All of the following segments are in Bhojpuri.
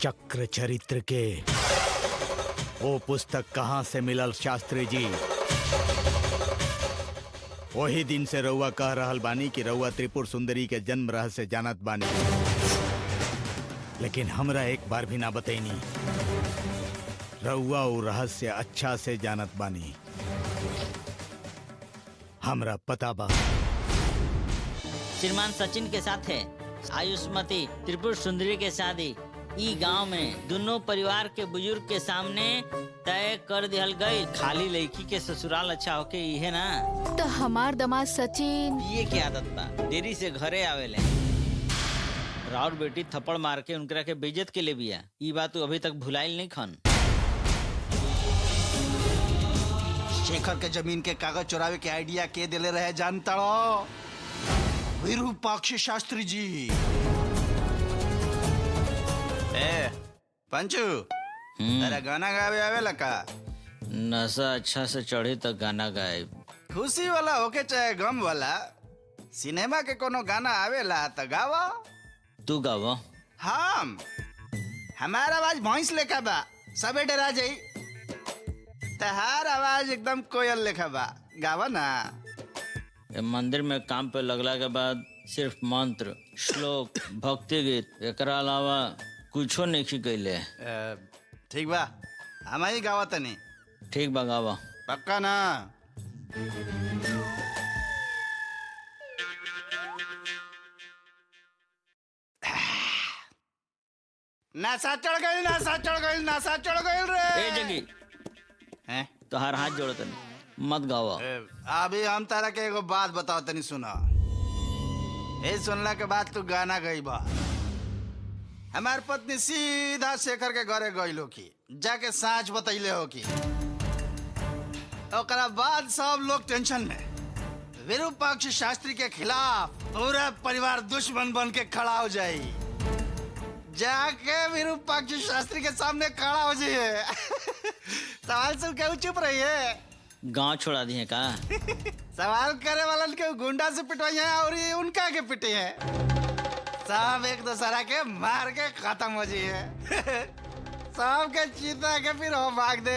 चक्र चरित्र के वो पुस्तक कहाँ से मिलल शास्त्री जी? वही दिन से रउआ कह रहल बानी कि रउआ त्रिपुर सुंदरी के जन्म रहस्य जानत बानी, लेकिन हमरा एक बार भी ना बतैनी। रउआ वो रहस्य अच्छा से जानत बानी, हमरा पता बा। श्रीमान सचिन के साथ है आयुष्मती त्रिपुर सुंदरी के शादी ई गांव में दोनों परिवार के बुजुर्ग के सामने तय कर दिहल गई। खाली लड़की के ससुराल अच्छा होके इहे ना। तो हमार दामाद सचिन ये क्या आदत बा? देरी से घरे आवेले। राउर बेटी थप्पड़ मार के उनकरा के बेइज्जत के ले बिया। ई बात तू अभी तक भुलाइल नहीं खन। शेखर के जमीन के कागज चुरावे के आइडिया के दिले रहे जानता हो? विरूपाक्ष शास्त्री जी। ए पंचू, तेरा गाना गावे आवेला का? नशा अच्छा से चढ़े तक गाना गाए। खुशी वाला होके चाहे गम वाला, सिनेमा के कोनो गाना आवेला त गावा। तू गावा। हमारा आवाज भैंस लेखा बा, सबे डरा जाई। तहार आवाज एकदम कोयल लेखा बा, गावा ना। ये मंदिर में काम पे लगला के बाद सिर्फ मंत्र, श्लोक, भक्ति गीत एकरा अलावा कुछो नहीं कैले। ठीक बा, हम ही गावा तनी। ठीक बा, गावा। पक्का ना? नशा चढ़ गई, नशा चढ़ गई, नशा चढ़ गई रे। ए जगी हैं? तोहार हाथ जोड़ो तनी, मत गावा। अभी हम तारा के एगो बात बताओ तनी, सुना। ए सुनला के बाद तू गाना गई बा। हमार पत्नी सीधा शेखर के घरे गईलो की, जाके साँच बतैले हो की। ओकरा बाद सब लोग टेंशन में। विरूपाक्ष शास्त्री के खिलाफ पूरा परिवार दुश्मन बन के खड़ा हो जाई। जाके विरूपाक्ष शास्त्री के सामने खड़ा हो जाइए। सवाल सुन के चुप रही है। गांव छोड़ा दिए का? सवाल करे वालन के गुंडा से पिटवाई है और ये उनका के पिटे है। सब एक दूसरा के मार के खत्म हो जाइए। सब के चीता के फिर हो भाग दे।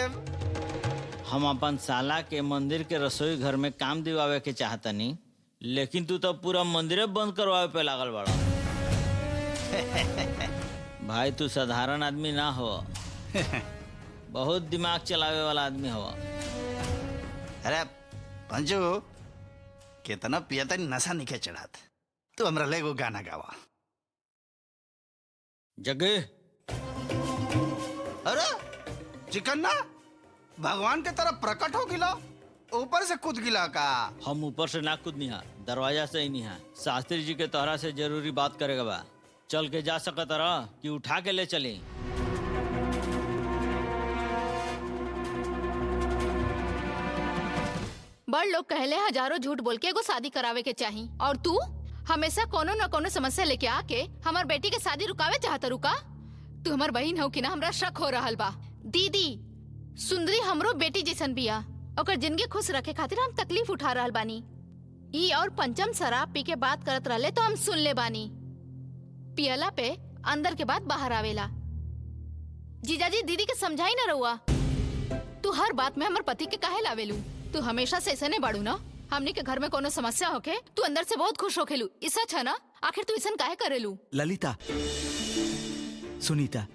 हम अपन साला के मंदिर के रसोई घर में काम दिवावे के चाहतनी, लेकिन तू तो पूरा मंदिर बंद करवावे पे लागल बड़ा। भाई तू साधारण आदमी ना हो, बहुत दिमाग चलावे वाला आदमी हो। अरे पंजू, कितना पियता नशा नहीं चढ़ात। तू हमरा लेगो गाना गावा। जगे अरे चिकन ना भगवान के तरफ प्रकट हो गिला, ऊपर से कूद गिला का? हम ऊपर से ना कूदनी है, दरवाजा से ही नहीं है। शास्त्री जी के तोहरा से जरूरी बात करेगा बा। चल के जा सकत रह कि उठा के ले चली? बड़ लोग कहले हजारों झूठ बोल के एगो शादी करावे के चाही, और तू हमेशा कोनो न कोनो समस्या लेके आके हमार बेटी के शादी रुकावे चाहता। रुका? तू हमार बहन हो कि ना, हमरा शक हो रहल बा। दीदी सुंदरी हमरो बेटी जैसन बिया, ओकर जिंदगी खुश रखे खातिर हम तकलीफ उठा रहल बानी। ई और पंचम शराब पी के बात करत रहले तो हम सुन ले बानी। पियला पे अंदर के बात बाहर आवेला। जीजाजी दीदी के समझाई ना रहुआ। तू हर बात में हमार पति के काहे लावेलू? तू हमेशा से ऐसे नहीं बाड़ू ना। हमने के घर में कोनो समस्या होके तू अंदर से बहुत खुश होखेलू। इसा अच्छा ना? आखिर तू ऐसा काहे करेलू? ललिता, सुनीता,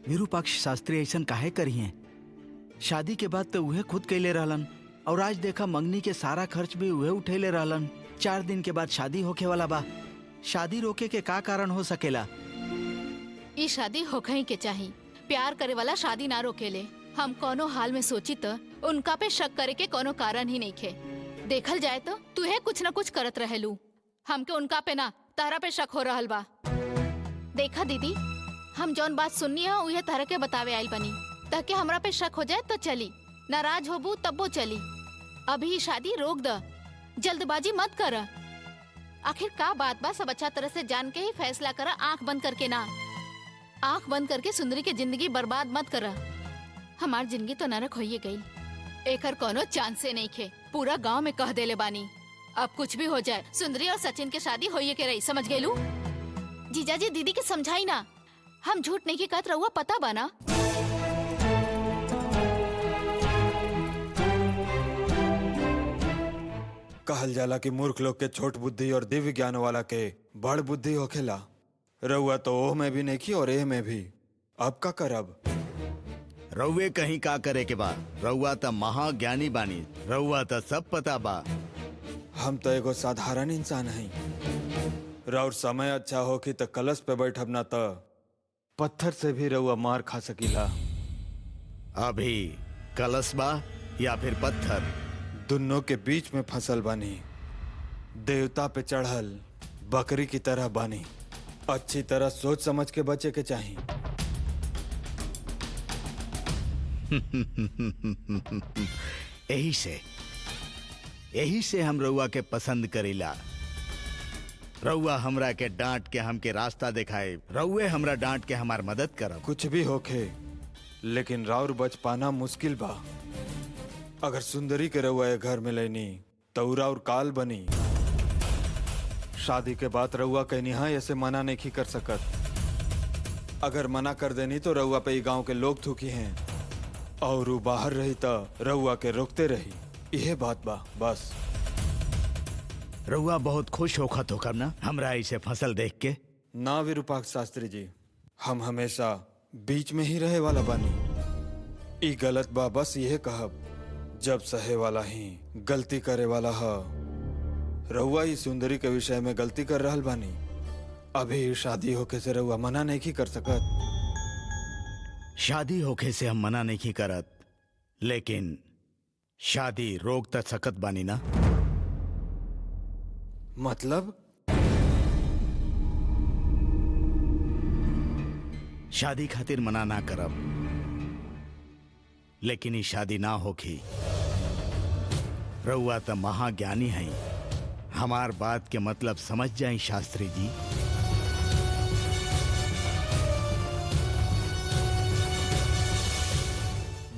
विरूपाक्ष शास्त्री ऐसा काहे करी हैं? शादी के बाद तो उहे खुद कैले रहलन, और आज देखा मंगनी के सारा खर्च भी उहे उठेले रहलन। 4 दिन के बाद शादी होके वाला बा। शादी रोके के का कारण हो सकेला? ई शादी होखे ही के चाही। प्यार करे वाला शादी ना रोकेले। हम कोनो हाल में सोची तो उनका पे शक करे के कोनो कारण ही नहीं खे। देखल जाए तो तू है कुछ न कुछ करत रहेलू। हमके उनका पे ना तारा पे शक हो रहल बा। देखा दीदी, हम जौन बात सुननी है उहे तारा के बतावे आइल बनी, ताकि हमरा पे शक हो जाए तो चली, नाराज होबू तब वो चली। अभी ही शादी रोक द, जल्दबाजी मत कर। आखिर का बात बा, सब अच्छा तरह से जान के ही फैसला करा, आंख बंद करके ना। आंख बंद करके सुंदरी की जिंदगी बर्बाद मत करा। हमार जिंदगी तो नरक होइए गई। एकर कोनो चांस से नहीं खे। पूरा गांव में कह देले बानी, अब कुछ भी हो जाए सुंदरी और सचिन के शादी होइए के रही। समझ गेलू? जीजाजी दीदी के समझाई ना। हम झूठ नहीं की कहत रहुआ, पता बना। कहल जाला कि मूर्ख लोग के छोट बुद्धि और दिव्य ज्ञान वाला के बड़ बुद्धि होखेला। रउआ तो ओह में भी नहीं की और एह में भी। अब का करब? रउए कहीं का करे के बा? रउआ त महाज्ञानी बानी, रउआ त सब पता बा। हम तो एगो साधारण इंसान हई। राउर समय अच्छा हो कि त कलश पे बैठब ना त पत्थर से भी रउआ मार खा सकीला। अभी कलश बा या फिर पत्थर? दोनों के बीच में फसल बानी। देवता पे चढ़ल बकरी की तरह बानी। अच्छी तरह सोच समझ के बचे के चाहिए। यही से हम रउआ के पसंद करीला। रउआ हमरा के डांट के हमके रास्ता दिखाए, रउए हमरा डांट के हमार मदद करब। कुछ भी होखे, लेकिन राउर बच पाना मुश्किल बा। अगर सुंदरी के रउआ ये घर में लेनी तो राउर काल बनी। शादी के बाद रउआ कहनी हाँ ऐसे मना नहीं कर सकत। अगर मना कर देनी तो रउआ पे गांव के लोग थूकी हैं और वो बाहर रही तो रउआ के रोकते रही। यह बात बा बस। रउआ बहुत खुश होखत होकर ना हमरा इसे फसल देख के? ना विरूपाक्ष शास्त्री जी, हम हमेशा बीच में ही रहे वाला बानी। ई गलत बा, बस यह कहब जब सहे वाला ही गलती करे वाला है। रउआ ही सुंदरी के विषय में गलती कर रहल बानी। अभी शादी होके से रउआ मना नहीं कर सकत। शादी होके से हम मना नहीं करत, लेकिन शादी रोक त सकत बानी ना। मतलब? शादी खातिर मना ना करब, लेकिन ये शादी ना होगी। रउआ त महाज्ञानी हैं, हमार बात के मतलब समझ जाए शास्त्री जी।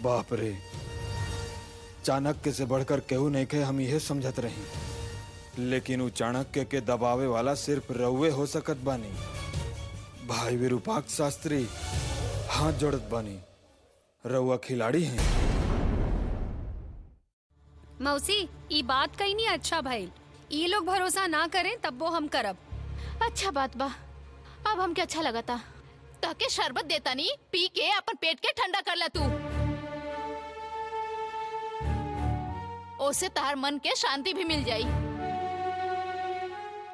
बाप रे, चाणक्य से बढ़कर केहू नहीं के हम यह समझत रही। लेकिन वो चाणक्य के दबावे वाला सिर्फ रउए हो सकत बानी। भाई विरूपाक्ष शास्त्री, हाथ जोड़त बानी, रउआ खिलाड़ी हैं। मौसी, ई बात कहीं नहीं अच्छा भाई। ये लोग भरोसा ना करें तब वो हम करब। अच्छा बात बा, अब हमके अच्छा लगा था। ताके शरबत देता नहीं, पी के अपन पेट के ठंडा कर ला तू। ओसे तार मन के शांति भी मिल जाई।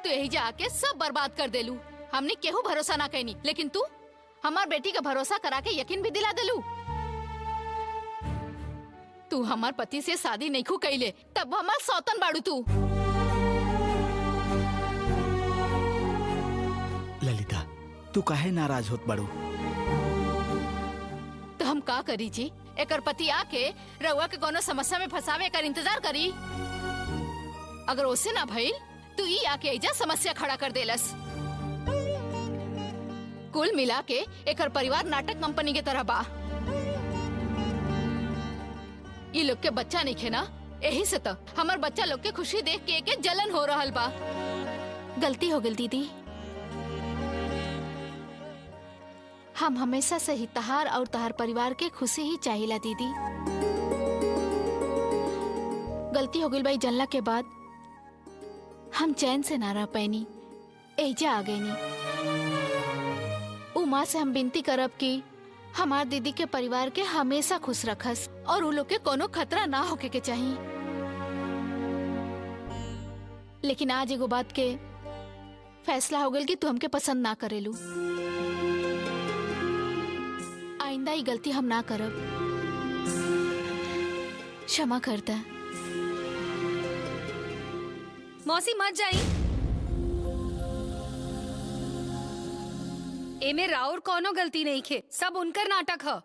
तू यही जाके सब बर्बाद कर देलू। हमने केहू भरोसा ना कहनी, लेकिन तू हमार बेटी का भरोसा करा के यकीन भी दिला देलू। तू हमार पति से शादी नहीं खू कैले, तब हमार सौतन बाड़ू तू। ललिता, तू काहे नाराज होत बाड़ू? तो हम का करी जी? एकर पति आके रउआ के कोनो समस्या में फंसावे कर इंतजार करी। अगर ओसे ना भइल तू ई आके एजा समस्या खड़ा कर देलस। कुल मिला के एकर परिवार नाटक कंपनी के तरह बा। ये लोग के बच्चा नहीं खे ना, यही से तो हमार बच्चा लोग के खुशी देख के जलन हो रहल बा। गलती हो गई दीदी। हम हमेशा से ही तहार और तहार परिवार के खुशी ही चाहिला दीदी। गलती हो गई भाई, जनला के बाद हम चैन से ना रह पैनी, एजा आ गई नी। माँ से हम विनती करब कि हमार दीदी के परिवार के हमेशा खुश रखस और उ लोग के कोनो खतरा ना होके के चाहिए। लेकिन आज एगो बात के फैसला हो गल कि तू हमके पसंद ना करेलू। आइंदा ही गलती हम ना करब। क्षमा करता। मौसी मत जाई। एमे राउर कोनो गलती नहीं खे, सब उनकर नाटक ह।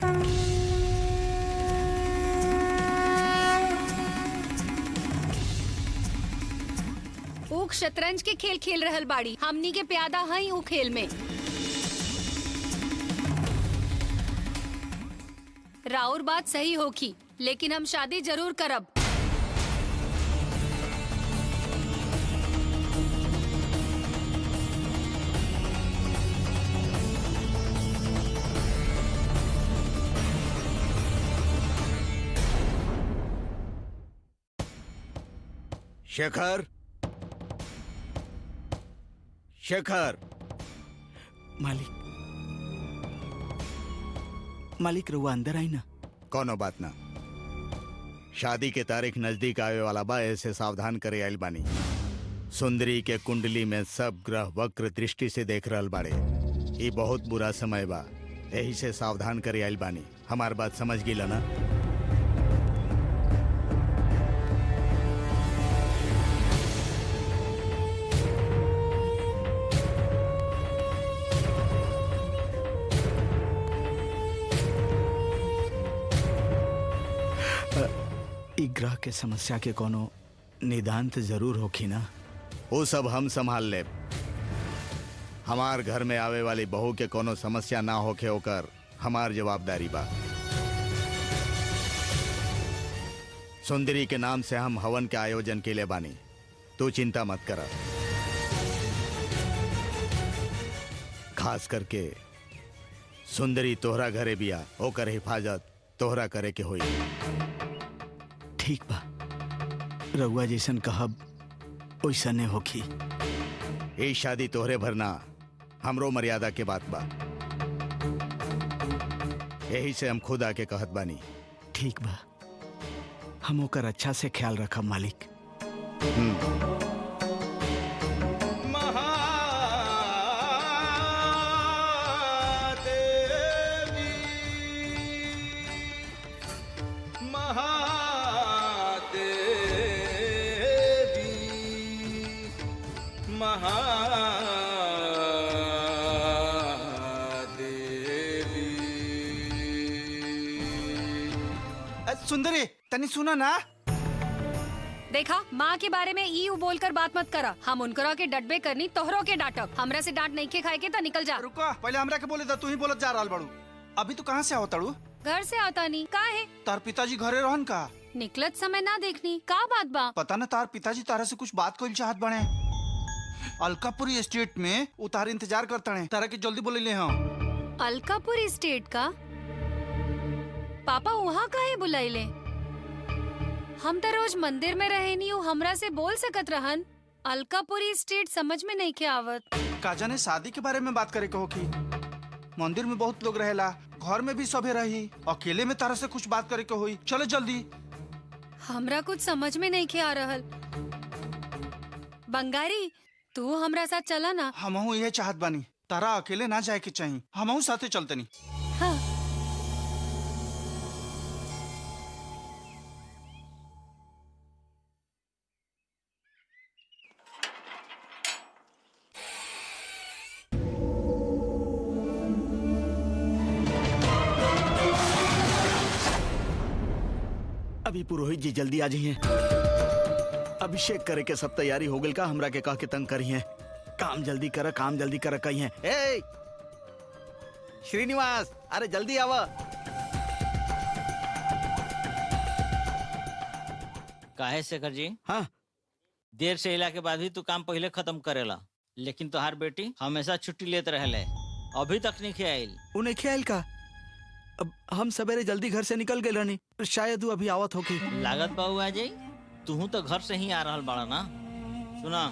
ऊक शतरंज के खेल खेल रहल बाड़ी, हमनी के प्यादा हई ऊ खेल में। राउर बात सही होखी, लेकिन हम शादी जरूर करब। शेखर, शेखर। मालिक, मालिक रहुआ अंदर आई ना। कोनो बात ना। शादी के तारीख नजदीक आवे वाला बा, ऐसे सावधान करे आइल बानी। सुंदरी के कुंडली में सब ग्रह वक्र दृष्टि से देख रहल बाड़े। ये बहुत बुरा समय बा, यही से सावधान करे आइल बानी। हमार बात समझ गिला ना? ई ग्रह के समस्या के कोनो निदान तो जरूर होखी ना। वो सब हम संभाल ले। हमार घर में आवे वाली बहू के कोनो समस्या ना होके ओकर हमार जवाबदारी बा। सुंदरी के नाम से हम हवन के आयोजन के लिए बानी, तू चिंता मत कर। खास करके सुंदरी तोहरा घरे बिया, ओकर हिफाजत तोहरा करे के होई। ठीक बा, रहुआ जैसन कहब ओइसने होखी। ये शादी तोहरे भरना हमरो मर्यादा के बात बा, यही से हम खुद आके कहत बानी। ठीक बा, हम ओकर अच्छा से ख्याल रखब मालिक। सुंदरी तनी सुना ना। देखा, माँ के बारे में ई बोलकर बात मत करा। हम उनकरा के डटबे करनी, तोहरो के डांटब। हमरा से डांट नहीं के खाए के तो निकल जा। रुको, पहले हमरा के बोले था, तू ही बोलत जा रहल बाड़ू। अभी तू कहाँ से आवत ताड़ू? घर से आता नहीं का है? तार पिताजी घरे रहन का? निकलत समय ना देखनी का बात बा? पता न तार पिताजी तारा से कुछ बात कोई चाहत बने। अलकापुरी एस्टेट में उतार इंतजार करता है, तारा के जल्दी बोले ले। हम अलकापुरी स्टेट का? पापा वहाँ काहे बुलाइले? हम तो रोज मंदिर में रहे नहीं हूँ, हमरा से बोल सकत रहन। अलकापुरी स्टेट समझ में नहीं के आवत। काजा ने शादी के बारे में बात करे कहो की मंदिर में बहुत लोग रहेला, घर में भी सभे रही, अकेले में तारा से कुछ बात करे के होई। चलो जल्दी। हमरा कुछ समझ में नहीं के आ रहल। बंगारी, तू हमरा साथ चला ना। हमहू यह चाहत बानी, तारा अकेले ना जाए के चाहिए, हमहू साथे चलते नहीं। हाँ। अभी पुरोहित जी जल्दी आ जाइए। अभिषेक करे के सब तैयारी हो गई का? हमरा के कह के तंग करी है। काम जल्दी कर, काम जल्दी कर कही है। ए श्रीनिवास, अरे जल्दी आवा। काहे शेखर जी? हाँ, देर से इला के बाद भी तू काम पहले खत्म करेला, लेकिन तोहार बेटी हमेशा छुट्टी लेते रहले, अभी तक नहीं आइल। उन्हें ख्याल का? अब हम सवेरे जल्दी घर से निकल गए रहनी, शायद वो अभी आवत होगी। लागत बाबू आ जाई, तू तो घर से ही आ रहल बाड़ा ना। सुना,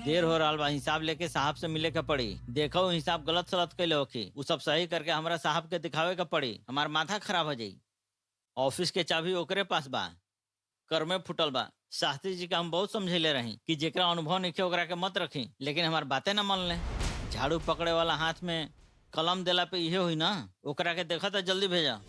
देर हो रहा बा, हिसाब लेके साहब से मिले के पड़ी। देखो हिसाब गलत सलत कैले होखी, वो सब सही करके हमारा साहब के दिखावे के पड़ी। हमार माथा खराब हो जाई। ऑफिस के चाबी ओकरे पास बा, कर में फुटल बा। शास्त्री जी का हम बहुत समझेले रही कि जेकरा अनुभव नहीं ओकरा के मत रखी, लेकिन हमार बातें न मान ले। झाड़ू पकड़े वाला हाथ में कलम देला पे इहे हुई ना। ओकरा के देखा तो जल्दी भेजा।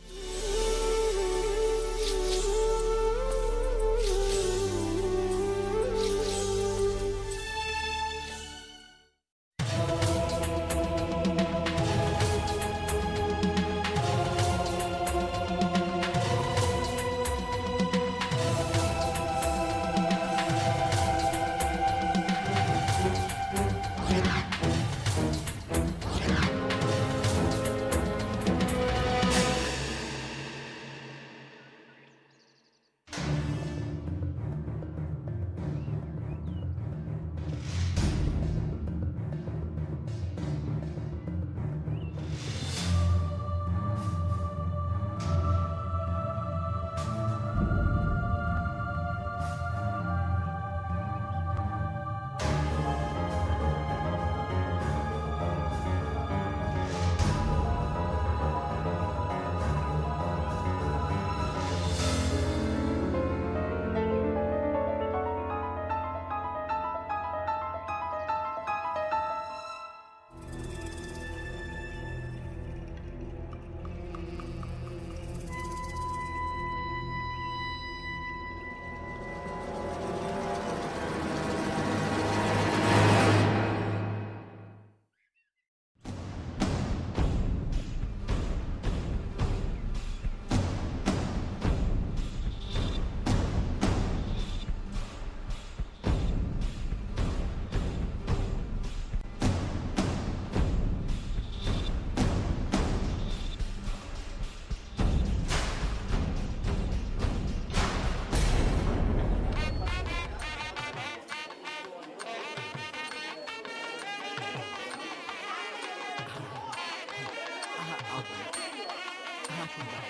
हाँ ठीक बा।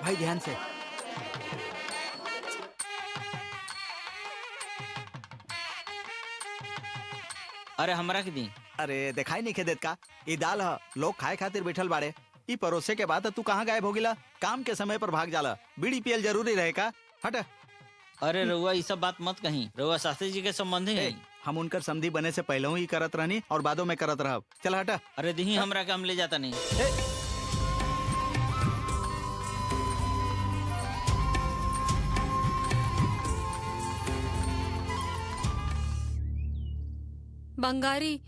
भाई ध्यान से। अरे हमरा के दी। अरे दिखाई नहीं खे देत का? ई दाल ह, लोग खाए खातिर बैठल बाड़े। ई परोसे के बाद तू कहाँ गायब हो गिला? काम के समय पर भाग जाला। बीड़ी पियल जरूरी रहे का? हट। अरे रउआ ये सब बात मत कहीं, रउआ शास्त्री जी के संबंधी है। हम उनकर समधी बने से पहले ही करत रहनी और बादों में करत रहब। चल हटा। अरे दी हमरा काम ले जाता नहीं। बंगारी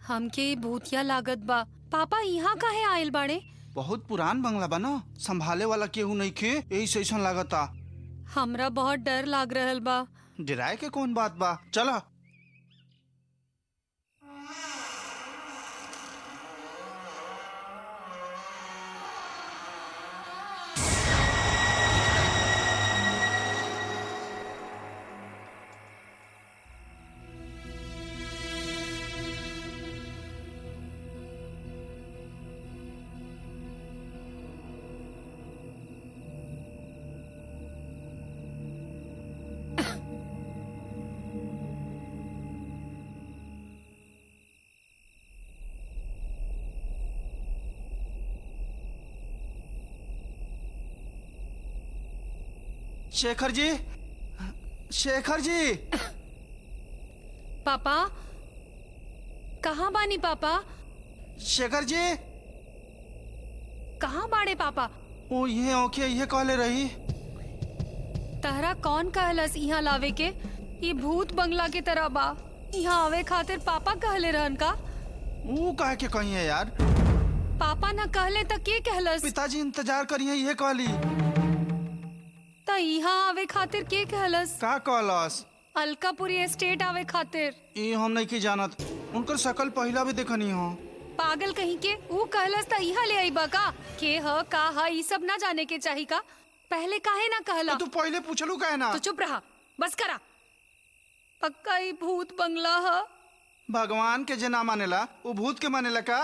हमके ई भूतिया लागत बा। पापा यहाँ काहे आयल बाड़े? बहुत पुरान बंगला बा ना, संभाले वाला केहू नहीं खे, यही से ऐसा लागता। हमरा बहुत डर लाग रहल बा। डराए के कौन बात बा, चला। शेखर जी, शेखर जी। पापा कहाँ बानी? पापा शेखर जी। कहाँ बाड़े पापा? ओ ये ओके, ये कहले रही। तहरा कौन कहलस यहाँ लावे के? ये भूत बंगला के तरह बा। यहाँ आवे खातिर पापा कहले रहन का? वो कहे के कही है यार। पापा न कहले त के कहलस? पिताजी इंतजार करिए, ये कहली। त यहाँ आवे खातिर के कहलस? का कहलस? अलकापुरी एस्टेट आवे खातिर। ये हम नहीं की जानत, उनकर शकल पहला भी देखनी हो। पागल कहीं के, वो कहलस त यहाँ ले आईबा का? के ह का ह ई सब ना जाने के चाही का? पहले काहे ना कहला? तो तू पहले पूछलू काहे ना? तो चुप रहा, बस करा। पक्का ही भूत बंगला है। भगवान के जे ना मानेला वो भूत के मानेला का?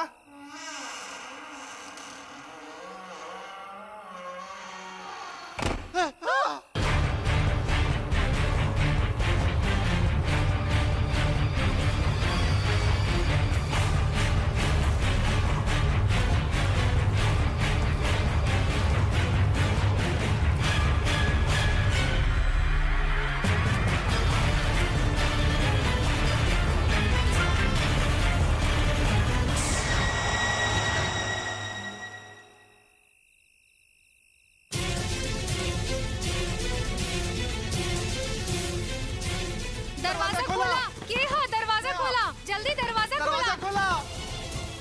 दरवाजा खोला। के है? दरवाजा खोला, जल्दी दरवाजा खोला। दरवाजा खोला।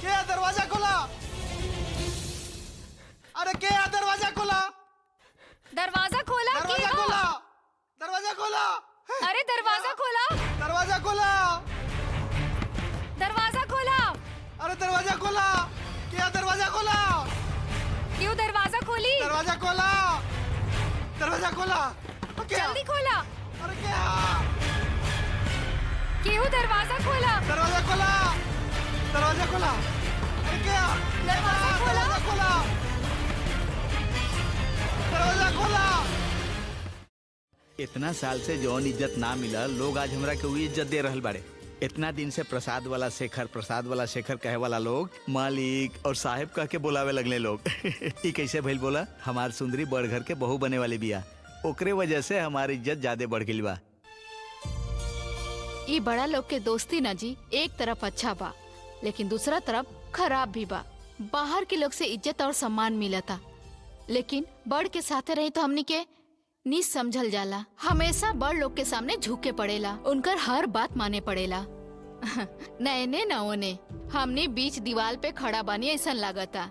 क्या दरवाजा खोला? अरे क्या दरवाजा खोला? दरवाजा खोला। दरवाजा खोला। दरवाजा खोला। अरे दरवाजा खोला। दरवाजा खोला। दरवाजा खोला। अरे दरवाजा खोला। क्या दरवाजा खोला? क्यों दरवाजा खोली? दरवाजा खोला। दरवाजा खोला। क्या? जल्दी खोला। अरे क्या? क्यों दरवाजा खोला? दरवाजा खोला। दरवाजा खोला। अरे क्या? दरवाजा खोला। दरवाजा खोला। दरवाजा खोला। इतना साल से जौन इज्जत ना मिला, लोग आज हमरा के वही इज्जत दे रहल बाड़े। इतना दिन से प्रसाद वाला शेखर, प्रसाद वाला शेखर कहे वाला लोग मालिक और साहेब कह के बुलावे लगले लोग। ई कैसे भइल बोला? हमार सुंदरी बड़ घर के बहू बने वाली बिया, ओकरे वजह से हमारी इज्जत ज्यादा बढ़ गई बा। ये बड़ा लोग के दोस्ती ना जी एक तरफ अच्छा बा, लेकिन दूसरा तरफ खराब भी बा। बाहर के लोग से इज्जत और सम्मान मिलता, लेकिन बड़ के साथे रही तो हमनी के नीच समझल जाला। हमेशा बड़ लोग के सामने झुके पड़ेला, उनकर हर बात माने पड़ेला। नैने न ओने हमने बीच दीवार पे खड़ा बानी ऐसा लागता।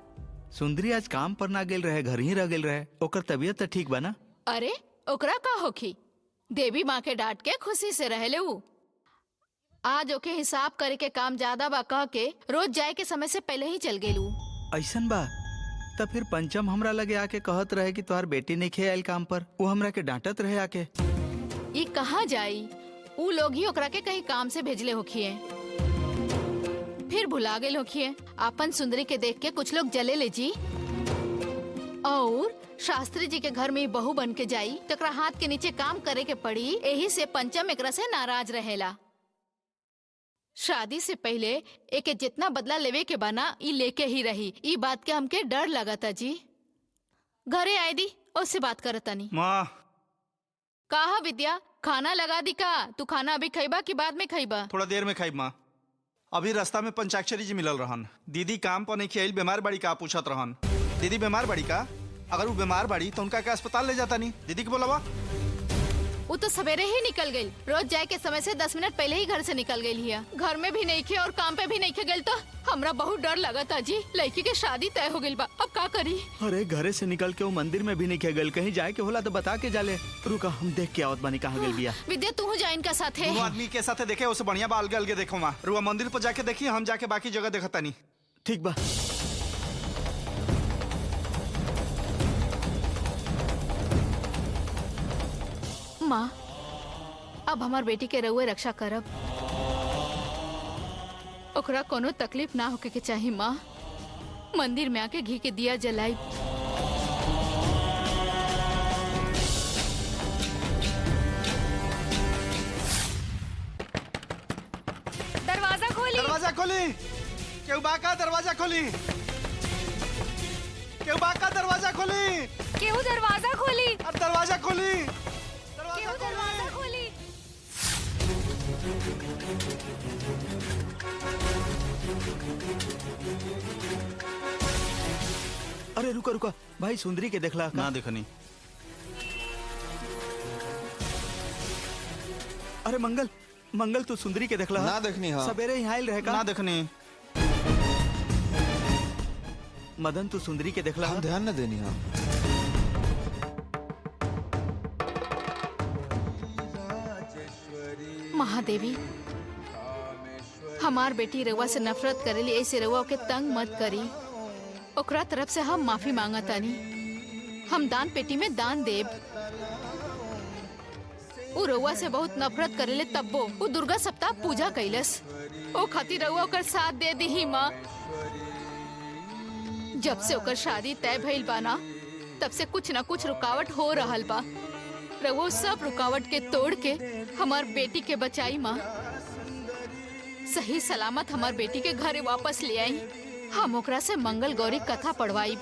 सुंदरी आज काम पर ना गेल रहे, घर ही रह गेल रहे। ओकर तबीयत तो ठीक बा ना? अरे ओकरा का होखी, देवी माँ के डांट के खुशी से रहले उ। आज ओके हिसाब करे के काम ज्यादा बा कह के रोज जाए के समय से पहले ही चल गेलू। ऐसन बा? तब फिर पंचम हमरा लगे आके कहत रहे कि तुहार बेटी नहीं खे आयल काम पर, वो हमरा के डांटत रहे आके। ये कहाँ जाई? उ लोग ही ओकरा के कहीं काम से भेजले होखिए। फिर भुला गए होखिए। अपन सुंदरी के देख के कुछ लोग जले ले जी। और शास्त्री जी के घर में ही बहू बन के जाई, तकरा हाथ के नीचे काम करे के पड़ी। यही से पंचम एकरा से नाराज रहेला। शादी से पहले एके जितना बदला लेवे के बना ई लेके ही रही। ई बात के हमके डर लगता जी। घरे आए दी उससे बात करतानी। माँ कहा विद्या, खाना लगा दी का? तू खाना अभी खइबा कि बाद में खइबा? थोड़ा देर में खाई माँ। अभी रास्ता में पंचाक्षरी जी मिलल रहन। दीदी काम पर नहीं खियाइल, बीमार बड़ी का पूछत रहन। दीदी बीमार बड़ी का? अगर वो बीमार बड़ी तो उनका क्या अस्पताल ले जाता नहीं? दीदी के बोलावा। वो तो सवेरे ही निकल गई। रोज जाए के समय से 10 मिनट पहले ही घर से निकल गई है। घर में भी नहीं खे और काम पे भी नहीं खे गई। तो हमरा बहुत डर लगा था जी। लड़की के शादी तय हो गई बा, अब का करी? अरे घरे से निकल के वो मंदिर में भी नहीं के गल। कहीं जाए के होला तो बता के जाले। रुका हम देख के आवत बानी कहाँ गल बिया। विद्या तू जा इनका साथ है। दोनों आदमी के साथ देखे उसे बढ़िया बा। अलगे अलगे देखो माँ। रुआ मंदिर पर जाके देखिए, हम जाके बाकी जगह देखता नहीं। ठीक बा। माँ अब हमार बेटी के रउए रक्षा करब। ओकरा कोनो तकलीफ ना होके के चाहिए। माँ मंदिर में आके घी के दिया जलाई। दरवाजा खोली। दरवाजा खोली। केहू बा का? दरवाजा खोली। केहू बा का? दरवाजा खोली। केहू दरवाजा खोली। अब दरवाजा खोली। केहू दरवाजा खोली। अरे रुका रुका भाई, सुंदरी के देखला ना देखनी। अरे मंगल मंगल तू सुंदरी के देखला? ना देखनी। हाँ सवेरे यहाँ आयल रहे का? ना देखनी। मदन तू सुंदरी के देखला? हम ध्यान न देनी। हाँ महादेवी हमार बेटी रउआ से नफरत करेली, ऐसे रउआ के तंग मत करी। ओकरा तरफ से हम माफी मांगतानी। हम दान पेटी में दान देब। उ रउआ से बहुत नफरत करेले, तब्बो उ दुर्गा सप्ताह पूजा कैलस। ओ खातिर रउआ ओकर साथ दे दी माँ। जब से ओकर शादी तय भइल बा ना, तब से कुछ न कुछ रुकावट हो रहल बा। रउआ सब रुकावट के तोड़ के हमार बेटी के बचाई माँ। सही सलामत हमार बेटी के घरे वापस ले आई। हम ओकरा से मंगल गौरी कथा पढ़वाई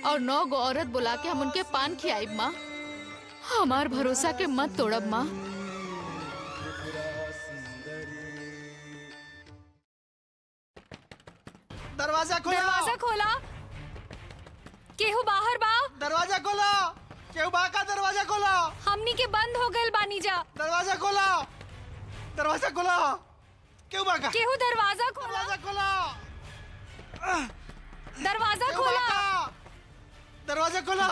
और 9 गो औरत बुला के हम उनके पान खियाई माँ। हमार भरोसा के मत तोड़ब माँ। दरवाजा खोलो। दरवाजा खोला। केहू बाहर बा। दरवाजा खोलो। केहू बा का? दरवाजा खोलो। हमनी के बंद हो गइल बानी जा। दरवाजा खोलो। दरवाजा खोलो। केहू बा का? केहू दरवाजा खोला। दरवाजा खोलो। दरवाजा केहू बा खोला। का? दरवाजा खोलो।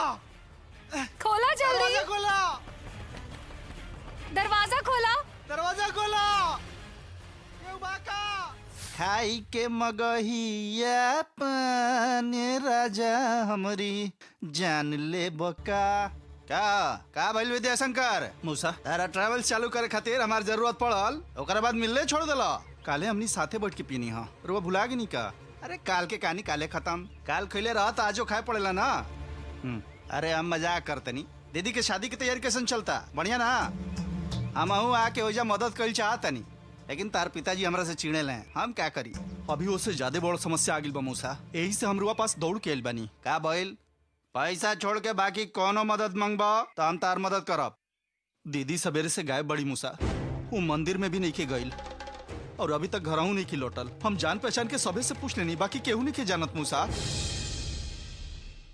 खोला जल्दी। दरवाजा खोलो। दरवाजा खोला। दरवाजा खोलो। केहू बा का? खाई के मगहिया पाने राजा हमरी जान ले बका। का भइल विद्याशंकर? मूसा तारा ट्रैवल चालू करे खातिर हमार जरूरत पड़ल, ओकरा बाद मिलने छोड़ देला। काले हमनी साथे बैठ के पीनी। हाँ रुआ भुला गई का? अरे काल के कहानी काले खत्म। काल खैले रहत आजो खाए पड़ेला ना। अरे हम मजाक करतनी। दीदी के शादी की तैयारी कैसन चलता? बढ़िया ना? हम आके ओजा मदद कल चाहतनी, लेकिन तार पिताजी हमरा से चिड़े ले। हम क्या करी? अभी उससे ज्यादा बड़ समस्या आ गई बा मूसा। यही से हम रुआ पास दौड़ के आइल बानी। का भइल? पैसा छोड़ के बाकी कोनो मदद मांगबा तो हम तार मदद करब। दीदी सवेरे से गायब बड़ी मूसा। वो मंदिर में भी नहीं के गईल और अभी तक घरहू नहीं की लौटल। हम जान पहचान के सबे से पूछ लेनी, बाकी केहू नहीं के जानत मूसा।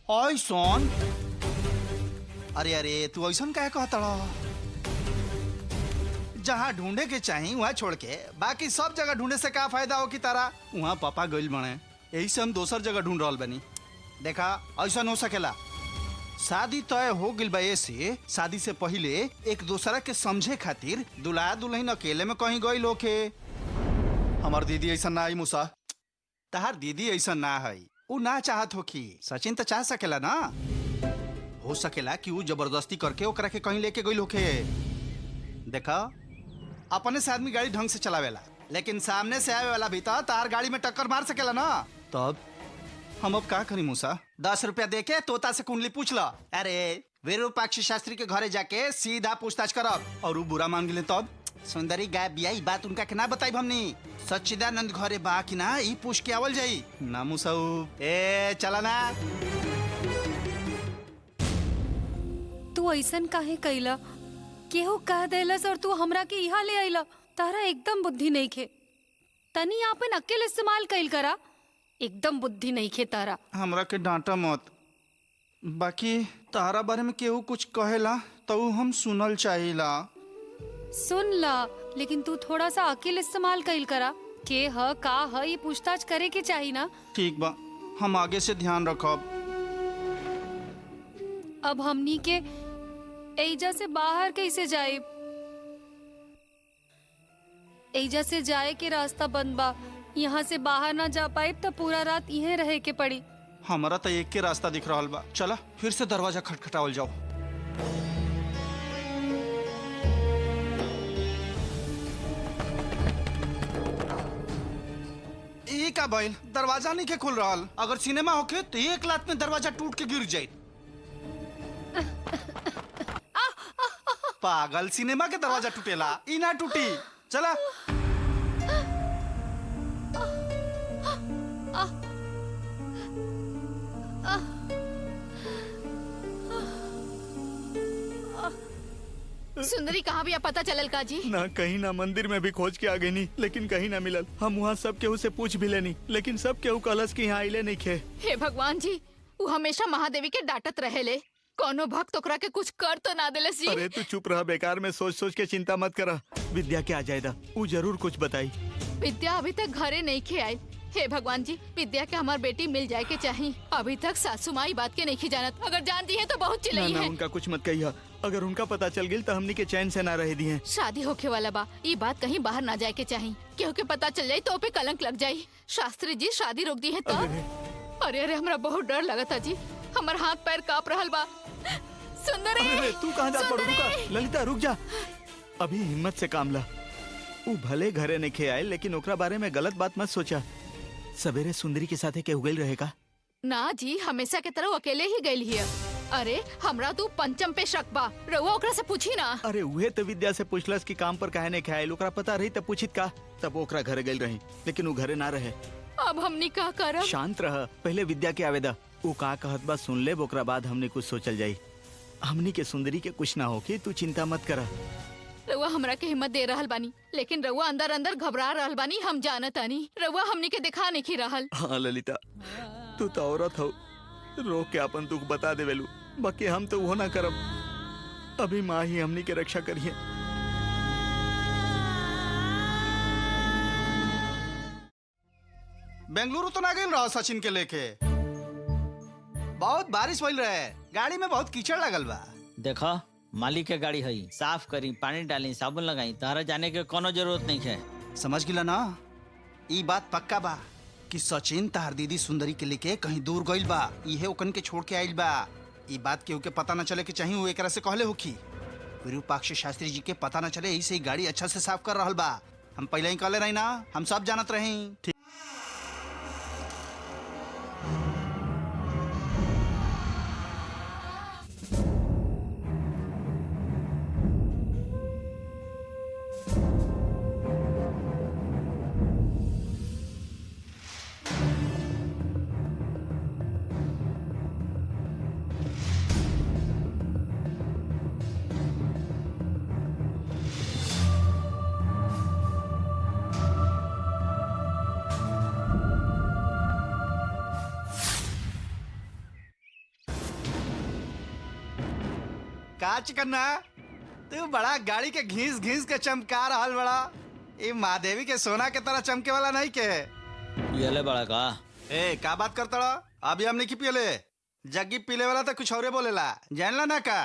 ऐसन? अरे अरे तू ऐसन काहे कहता? जहाँ ढूंढे के चाही वहाँ छोड़ के बाकी सब जगह ढूंढे से का फायदा हो? की तारा वहाँ पापा गइल बने, यही से हम दोसर जगह ढूंढ रहल बनी। देखा ऐसा हो सकेला। शादी तय हो गइल बा, ऐसे शादी से पहले एक दूसरा के समझे खातिर दुल्हा दुल्हन अकेले में कहीं गइल होके। हमार दीदी ऐसा ना आई मूसा। तहार दीदी ऐसा ना है। वो ना चाहत होखी। सचिन तो चाह सकेला ना। हो सकेला कि वो जबरदस्ती करके ओकरा के कहीं लेके गइल होके। देखा अपने से आदमी गाड़ी ढंग से चलावेला, लेकिन सामने से आए वाला भी तो तार गाड़ी में टक्कर मार सकेला ना। तब हम अब का करी मूसा? 10 रुपया दे के तोता से कुंडली पूछ लो। अरे विरूपाक्ष शास्त्री के घरे जाके सीधा पूछताछ करब और वो बुरा मान गए तब सुंदरी गाय बिया ई बात उनका के ना बताई हमनी। सच्चिदानंद घरे बा कि ना ई पूछ के आवल जाई ना मूसा। ए चला ना। तू ऐसन काहे कैला? केहू कह देलस और तू हमरा के यहाँ ले आइला। तारा एकदम बुद्धि नहीं खे। तनी आपन अकेले इस्तेमाल कैल करा। एकदम बुद्धि नहीं खे तारा। हमरा के डांटा मत। बाकी तारा बारे में केहू कुछ कहेला तो हम सुनल चाहिला। सुन ला, लेकिन तू थोड़ा सा अकेले इस्तेमाल कैल करा। के ह का ह ये पूछताछ करे के चाही ना। ठीक बा, हम आगे से ध्यान रखब। अब हमनी के एजा से बाहर कैसे जाए? एजा से जाए के रास्ता बंद बा। यहाँ से बाहर ना जा पाए तो पूरा रात यहीं रहे के पड़ी। हमारा तो एक के रास्ता दिख रहा बा। चला फिर से दरवाजा खटखटावल जाओ। ई का बैल दरवाजा नहीं के खुल रहा। अगर सिनेमा होके तो एक लात में दरवाजा टूट के गिर जाए। पागल, सिनेमा के दरवाजा टूटेला, ई ना टूटी। चला। सुंदरी कहाँ भी पता चलल का जी? ना कहीं ना मंदिर में भी खोज के आ गई नहीं, लेकिन कहीं ना मिलल। हम वहाँ सब केहू से पूछ भी लेनी, लेकिन सब केहू कलश के यहाँ आइले नहीं खे। हे भगवान जी, वो हमेशा महादेवी के डांटत रहेले। कोनो भक्त ओकरा के कुछ कर तो ना देले सी। अरे तू चुप रह, बेकार में सोच सोच के चिंता मत करा। विद्या के आ जाएगा, वो जरूर कुछ बताई। विद्या अभी तक घरे नहीं खे आई। हे भगवान जी, विद्या के हमार बेटी मिल जाए के चाहिए। अभी तक सासू माई बात के नहीं जानत। अगर जानती है तो बहुत चिल्लाई ना, है। उनका कुछ मत कहिया। अगर उनका पता चल गई तो हमनी के चैन से ना रह दी है। शादी होके वाला बा, ये बात कहीं बाहर ना जाए के चाहिए। केहू के पता चल जाये तो पे कलंक लग जाये। शास्त्री जी शादी रोक दी है तो। अरे अरे हमरा बहुत डर लगा था जी। हमार हाथ पैर कांप रहल बा। सुंदरी, अरे तू कहाँ जा पड़? रुका ललिता, रुक जा। अभी हिम्मत से काम ला। वो भले घरे नहीं खे आए, लेकिन ओकरा बारे में गलत बात मत सोचा। सवेरे सुंदरी के साथे केहू गइल रहेगा? ना जी, हमेशा के तरह अकेले ही गइल हिय। अरे हमरा तू पंचम पे शक बा। रउआ ओकरा से पूछी ना। अरे उहे तो विद्या से पूछलस कि काम पर काहे नहीं खाए। ओकरा पता रही तब पूछित का, तब ओकरा घरे गइल रही, लेकिन वो घरे ना रहे। अब हमनी का करब? शांत रह, पहले विद्या के आवेदा। वो का कहत बा सुन ले, ओकरा बाद हमने कुछ सोचल जाई। हमनी के सुंदरी के कुछ ना होके, तू चिंता मत करा। रउआ हमरा के हिम्मत दे रहल बानी, लेकिन रउआ अंदर अंदर घबरा रहल बानी। हम जानत आनी रउआ हमनी के दिखा नहीं रहल। हाँ ललिता, तू तो औरत हो, रोक के अपन दुख बता देवेलू। बाकी हम तो वो ना करब। अभी माँ ही हमनी के रक्षा करिए। बेंगलुरु तो ना गइल रहा सचिन के लेके। बहुत बारिश होइल रहे, गाड़ी में बहुत कीचड़ लगल बा। देखो मालिक के गाड़ी है, साफ करी, पानी डाली, साबुन लगाई। तहरा जाने के कोनो जरूरत नहीं है। समझ गिला ना? ई बात पक्का बा कि सचिन तार दीदी सुंदरी के लेके कहीं दूर गइल बा। इहे ओकन के छोड़ के आइल बा। ई बात केहू के पता न चले के चाहिए। वो एकरा से कहले होखी विरूपाक्ष शास्त्री जी के पता न चले, ऐसे ही गाड़ी अच्छा से साफ कर रहल बा। हम पहले ही कहले रही ना, हम सब जानत रही। काच करना, तू बड़ा गाड़ी के घीस घीस के चमका रहल बड़ा। ये महादेवी के सोना के तरह चमके वाला नहीं के। पियले बड़ा का? ए का बात करता रहा? अभी हमने की पियले। जग्गी पीले वाला तो कुछ और बोलेला, जानला ना का?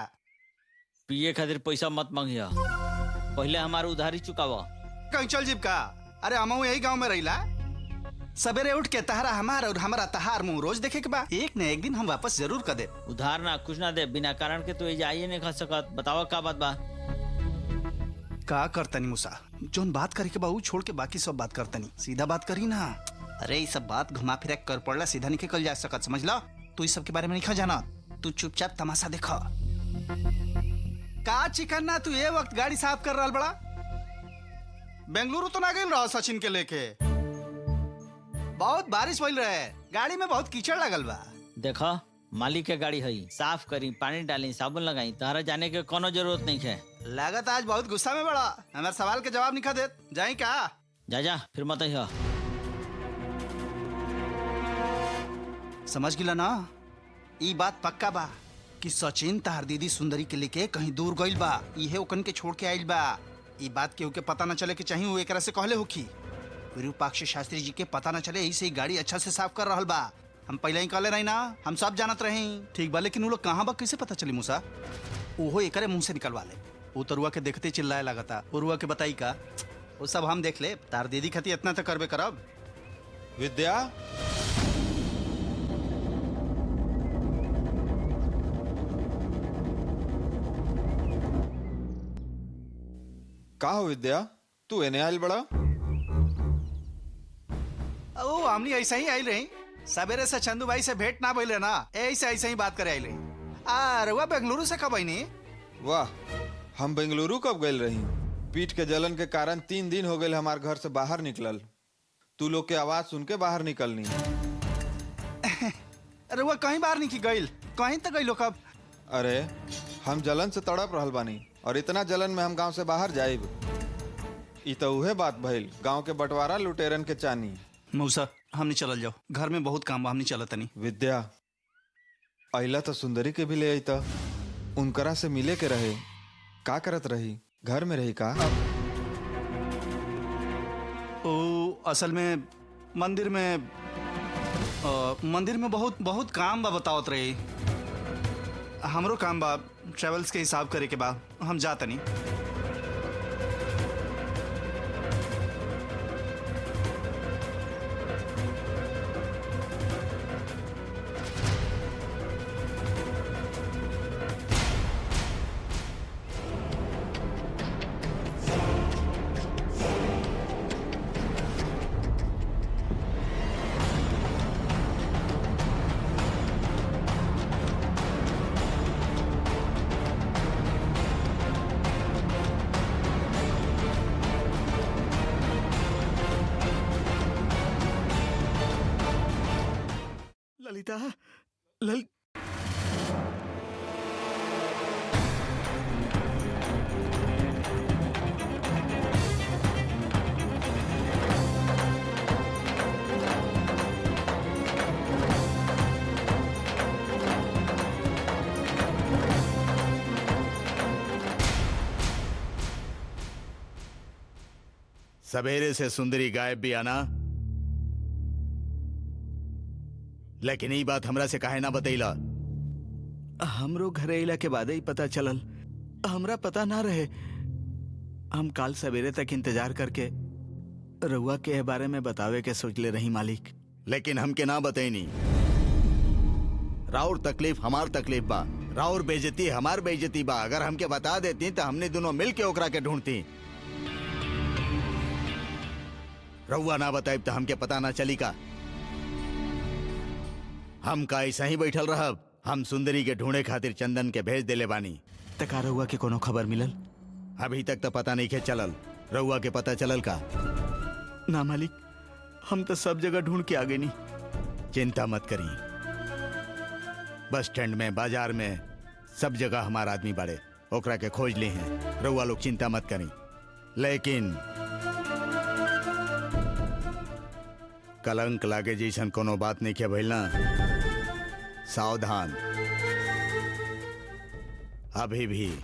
पिए खातिर पैसा मत मांगिया, पहले हमार उधारी चुकावा। कहीं चल जीप का? अरे हम यही गांव में रहीला। सवेरे उठ के तहरा हमार और हमारा तहार मुंह रोज देखे के बा। एक न एक दिन हम वापस जरूर कर दे। उधार ना कुछ ना दे, बिना कारण के तो ये जाइए नहीं खा सकत। बतावा का बात बा? का करतनी मूसा, जोन बात करे के बाबू छोड़ के बाकी सब बात करतनी, सीधा बात करी ना। अरे ये सब बात घुमा फिरा कर पड़ला सीधा नहीं निकल जा सकत, समझ ला। तू इस सब के बारे में नहीं जाना, तू चुपचाप तमाशा देखा। का चिकन ना तू ये वक्त गाड़ी साफ कर रहा बड़ा? बेंगलुरु तो ना गई रहा सचिन के लेके? बहुत बारिश होल रहे, गाड़ी में बहुत कीचड़ लगल बा। देखो मालिक के गाड़ी है, साफ करी, पानी डाली, साबुन लगाई, तहरा जाने के कोनो जरूरत नहीं है। लागत आज बहुत गुस्सा में बड़ा, हमारे सवाल के जवाब नहीं देत, जाई का? जा फिर मत ही हो। समझ गिला ना? ई बात पक्का बा कि सचिन तार दीदी सुंदरी के लेके कहीं दूर गइल बा, इहे ओकन के छोड़ के आइल बा। ई बात केहू के पता न चले के चाहिए, वो एकरा से कहले होखी। विरूपाक्ष शास्त्री जी के पता न चले, ऐसे ही गाड़ी अच्छा से साफ कर रहल बा। हम पहले ही कहले रही ना, हम सब जानत रही। ठीक बा, लेकिन वो लोग कहाँ बा कैसे पता चली मूसा? ओहो एकरे मुंह से निकलवा ले। वो तरुआ के देखते चिल्लाए लगता, उरुआ के बताई का? वो सब हम देख ले, तार दीदी खती इतना तो करबे करब। विद्या, का हो विद्या, तू एने आयल बड़ा? ओ हमनी ऐसा ही आइल रही, सवेरे से चंदू भाई से भेंट ना भइले ना, ऐसे ही बात करे आइल रही। रउआ बेंगलुरु से कब आईनी? वाह, हम बेंगलुरु कब गए रही? पीठ के जलन के कारण 3 दिन हो गए हमार घर से बाहर निकलल। तू लोग के आवाज सुन के बाहर निकलनी। रउआ कहीं बाहर नहीं की गइल? कहीं तो गइलो कब? अरे हम जलन से तड़प रहल बानी, और इतना जलन में हम गांव से बाहर जाइब? ई तो उहे बात भइल, गांव के बंटवारा लुटेरन के चानी। मौसा हमने चलल जाओ, घर में बहुत काम बा, हमने चलत नहीं। विद्या, अइला तो सुंदरी के भी ले आई, तो उनकरा से मिले के रहे। का करत रही? घर में रही का? ओ असल में मंदिर में बहुत काम बा, बतावत रही। हमरो काम बा, ट्रेवल्स के हिसाब करे के बा, हम जाता नहीं। ललिता, सवेरे से सुंदरी गायब भी आना, लेकिन ये बात हमरा से काहे ना बतैला? हमरो घरे अइला के बाद ही पता चलल, हमरा पता ना रहे। हम काल सवेरे तक इंतजार करके रउआ के बारे में बतावे के सोचले रही मालिक। लेकिन हमके ना बतैनी। राउर तकलीफ हमार तकलीफ बा, राउर बेइज्जती हमार बेइज्जती बा। अगर हमके बता देती तो हमने दोनों मिल के ओकरा के ढूंढती। रउआ ना बताइब तो हमके पता ना चली का? हम का ऐसा ही बैठल रहब? हम सुंदरी के ढूंढे खातिर चंदन के भेज देले बानी। तका रउआ के कोनो खबर मिलल? अभी तक तो पता नहीं के चलल। रउआ के पता चलल का? ना मालिक, हम तो सब जगह ढूंढ के आ गए नहीं। चिंता मत करी, बस स्टैंड में, बाजार में, सब जगह हमारा आदमी बाड़े, ओकरा के खोज ली हैं। रउआ लोग चिंता मत करी। लेकिन कलंक लागे जैसन कोनो बात नहीं के भइल ना, सावधान। अभी भी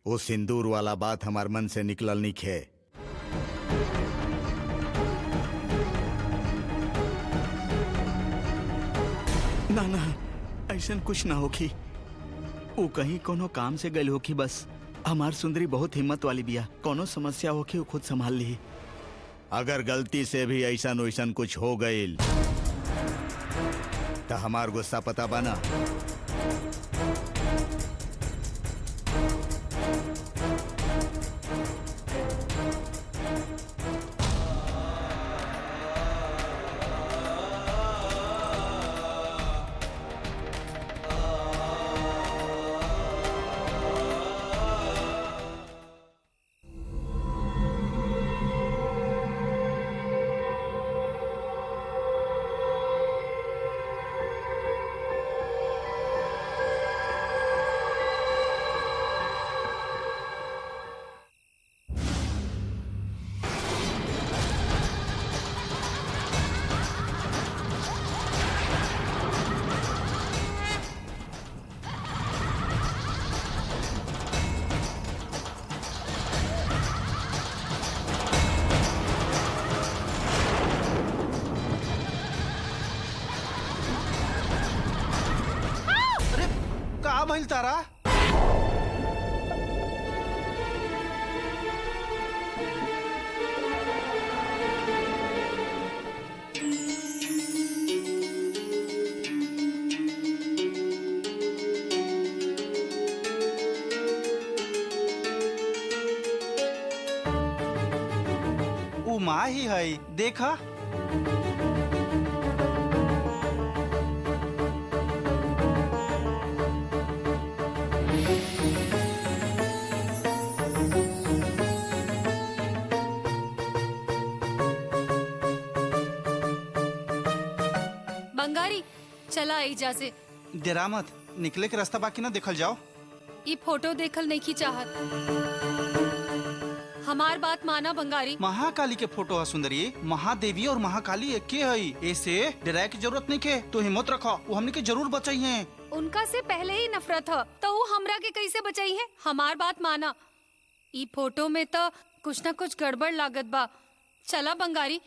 वो सिंदूर वाला बात हमार मन से निकलल नहीं खे। ना ना, ऐसन कुछ ना होखी। वो कहीं कोनो काम से गई होखी। बस हमार सुंदरी बहुत हिम्मत वाली बिया, कोनो समस्या होखी वो खुद संभाल ली। अगर गलती से भी ऐसन वैसन कुछ हो गईल तो हमार गुस्सा पता बना। भइल तारा? ऊ माँ ही है, देखा। बंगारी चला एजा से। डरा मत, निकले के रास्ता बाकी ना देखल जाओ। ये फोटो देखल नहीं की चाहत। हमार बात माना बंगारी। महाकाली के फोटो है सुंदरी। महादेवी और महाकाली एक के है, ऐसे डराए की जरूरत नहीं के। तो हिम्मत रखो, वो हमने के जरूर बचाई है। उनका से पहले ही नफरत है, तो वो हमरा के कैसे बचाई है? हमार बात माना। ई फोटो में तो कुछ न कुछ गड़बड़ लागत बा। चला बंगारी।